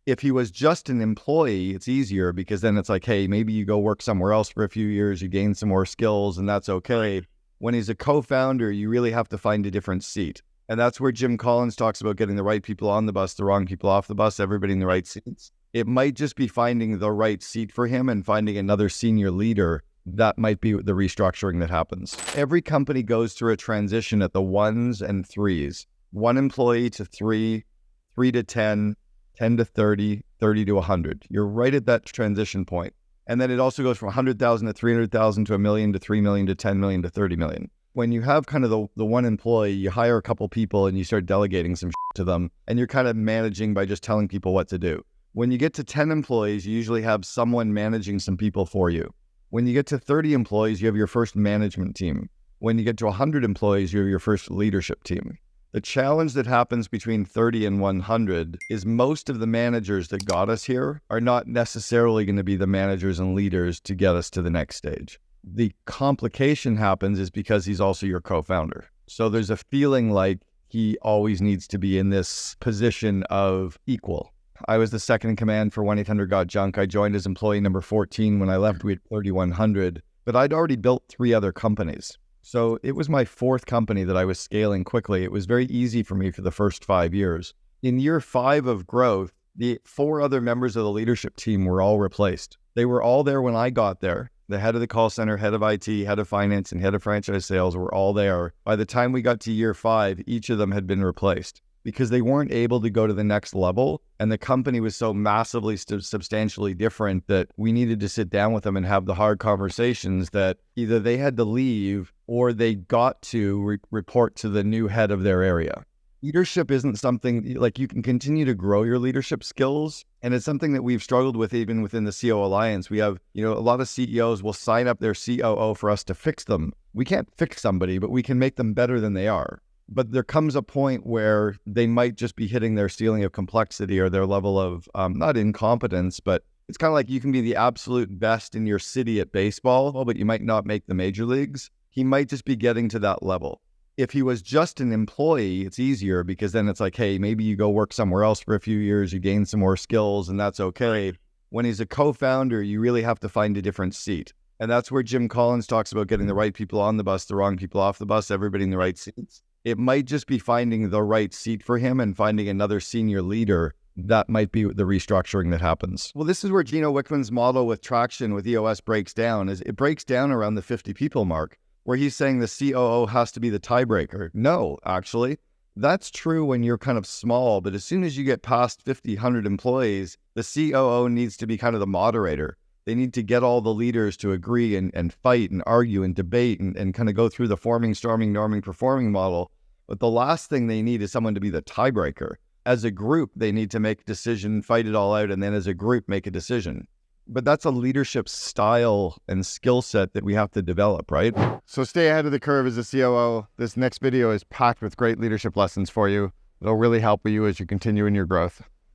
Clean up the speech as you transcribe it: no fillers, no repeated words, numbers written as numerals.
If he was just an employee, it's easier because then it's like, hey, maybe you go work somewhere else for a few years, you gain some more skills, and that's okay. When he's a co-founder, you really have to find a different seat. And that's where Jim Collins talks about getting the right people on the bus, the wrong people off the bus, everybody in the right seats. It might just be finding the right seat for him and finding another senior leader. That might be the restructuring that happens. Every company goes through a transition at the 1s and 3s. 1 employee to 3, 3 to 10, 10 to 30, 30 to 100. You're right at that transition point. And then it also goes from 100,000 to 300,000 to 1 million to 3 million to 10 million to 30 million. When you have kind of the one employee, you hire a couple people and you start delegating some to them, and you're kind of managing by just telling people what to do. When you get to 10 employees, you usually have someone managing some people for you. When you get to 30 employees, you have your first management team. When you get to 100 employees, you have your first leadership team. The challenge that happens between 30 and 100 is most of the managers that got us here are not necessarily going to be the managers and leaders to get us to the next stage. The complication happens is because he's also your co-founder. So there's a feeling like he always needs to be in this position of equal. I was the second in command for 1-800-GOT-JUNK. I joined as employee number 14. When I left, we had 3,100, but I'd already built 3 other companies. So it was my 4th company that I was scaling quickly. It was very easy for me for the first 5 years. In year 5 of growth, the 4 other members of the leadership team were all replaced. They were all there when I got there. The head of the call center, head of IT, head of finance, and head of franchise sales were all there. By the time we got to year 5, each of them had been replaced because they weren't able to go to the next level. And the company was so massively substantially different that we needed to sit down with them and have the hard conversations that either they had to leave or they got to report to the new head of their area. Leadership isn't something like you can continue to grow your leadership skills. And it's something that we've struggled with even within the COO Alliance. We have, a lot of CEOs will sign up their COO for us to fix them. We can't fix somebody, but we can make them better than they are. But there comes a point where they might just be hitting their ceiling of complexity or their level of, not incompetence, but it's kind of like you can be the absolute best in your city at baseball, but you might not make the major leagues. He might just be getting to that level. If he was just an employee, it's easier because then it's like, hey, maybe you go work somewhere else for a few years, you gain some more skills, and that's okay. When he's a co-founder, you really have to find a different seat. And that's where Jim Collins talks about getting the right people on the bus, the wrong people off the bus, everybody in the right seats. It might just be finding the right seat for him and finding another senior leader. That might be the restructuring that happens. Well, this is where Gino Wickman's model with traction with EOS breaks down. Is it breaks down around the 50 people mark, where he's saying the COO has to be the tiebreaker. No, actually, that's true when you're kind of small, but as soon as you get past 50, 100 employees, the COO needs to be kind of the moderator. They need to get all the leaders to agree and fight and argue and debate and kind of go through the forming, storming, norming, performing model. But the last thing they need is someone to be the tiebreaker. As a group, they need to make a decision, fight it all out, and then as a group, make a decision. But that's a leadership style and skill set that we have to develop, right? So stay ahead of the curve as a COO. This next video is packed with great leadership lessons for you. It'll really help you as you continue in your growth.